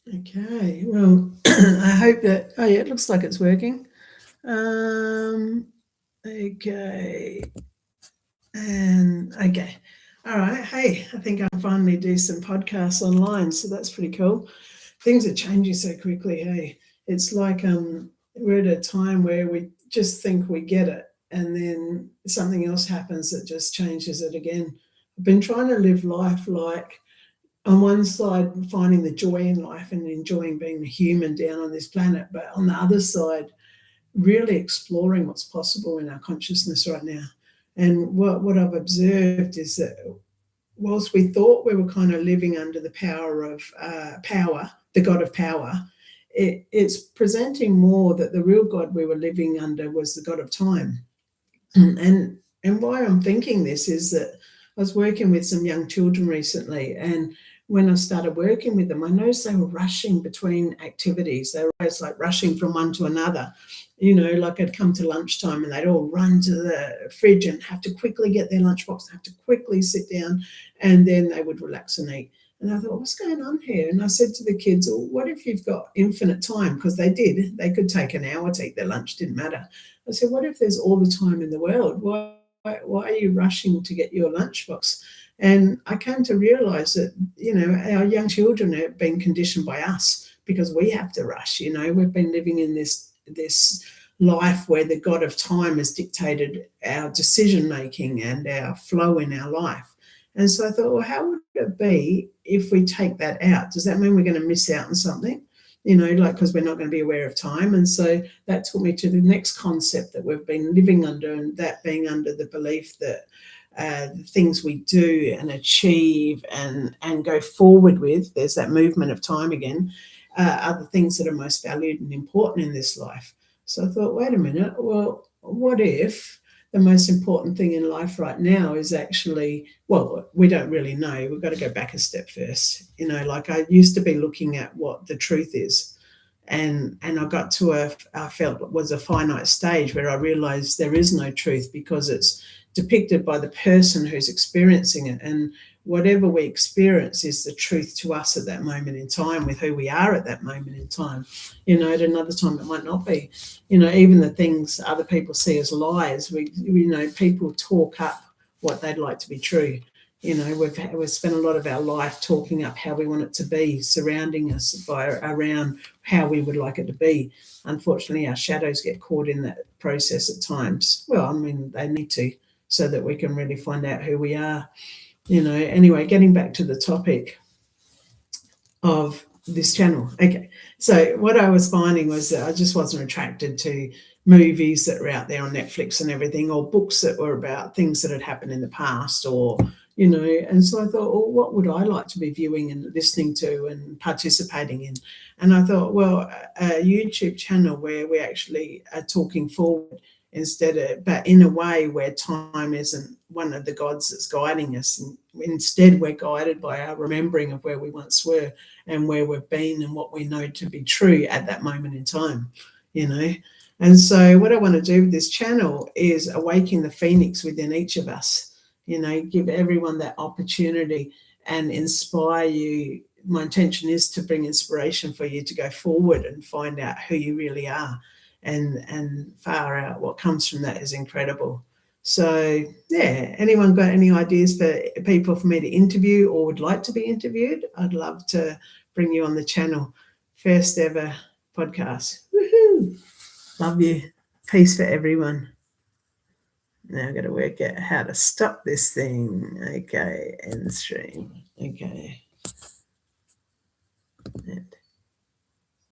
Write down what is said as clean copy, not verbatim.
Okay, well, I hope that, oh yeah, it looks like it's working. Okay, and okay. All right, hey, I think I'll finally do some podcasts online, so that's pretty cool. Things are changing so quickly, hey. It's like we're at a time where we just think we get it, and then something else happens that just changes it again. I've been trying to live life like, on one side, finding the joy in life and enjoying being a human down on this planet, but on the other side, really exploring what's possible in our consciousness right now. And what I've observed is that whilst we thought we were kind of living under the power of power, the God of power, it's presenting more that the real God we were living under was the God of time. And why I'm thinking this is that I was working with some young children recently, and when I started working with them, I noticed they were rushing between activities. They were always like rushing from one to another. Like I'd come to lunchtime and they'd all run to the fridge and have to quickly get their lunchbox, have to quickly sit down, and then they would relax and eat. And I thought, what's going on here? And I said to the kids, well, what if you've got infinite time? Because they did. They could take an hour to eat their lunch, didn't matter. I said, what if there's all the time in the world? Why are you rushing to get your lunchbox? And I came to realize that, our young children have been conditioned by us because we have to rush. We've been living in this life where the God of time has dictated our decision making and our flow in our life. And so I thought, well, how would it be if we take that out? Does that mean we're going to miss out on something? Because we're not going to be aware of time. And so that took me to the next concept that we've been living under, and that being under the belief that the things we do and achieve and go forward with, there's that movement of time again, are the things that are most valued and important in this life. So I thought, wait a minute, well, what if the most important thing in life right now is actually, well, we don't really know. We've got to go back a step first. Like I used to be looking at what the truth is. And I got to I felt it was a finite stage where I realized there is no truth because it's depicted by the person who's experiencing it. And whatever we experience is the truth to us at that moment in time with who we are at that moment in time. At another time it might not be. Even the things other people see as lies, people talk up what they'd like to be true. We've spent a lot of our life talking up how we want it to be, surrounding us around how we would like it to be. Unfortunately, our shadows get caught in that process at times. Well, I mean, they need to, so that we can really find out who we are. Anyway, getting back to the topic of this channel. Okay, so what I was finding was that I just wasn't attracted to movies that were out there on Netflix and everything, or books that were about things that had happened in the past, or and so I thought, well, what would I like to be viewing and listening to and participating in? And I thought, well, a YouTube channel where we actually are talking forward but in a way where time isn't one of the gods that's guiding us. And instead, we're guided by our remembering of where we once were and where we've been and what we know to be true at that moment in time, And so what I want to do with this channel is awaken the phoenix within each of us, give everyone that opportunity and inspire you. My intention is to bring inspiration for you to go forward and find out who you really are, and far out what comes from that is incredible. So yeah, anyone got any ideas for people for me to interview or would like to be interviewed? I'd love to bring you on the channel. First ever podcast. Woohoo! Love you. Peace for everyone. Now I've got to work out how to stop this thing. Okay, end stream. Okay. And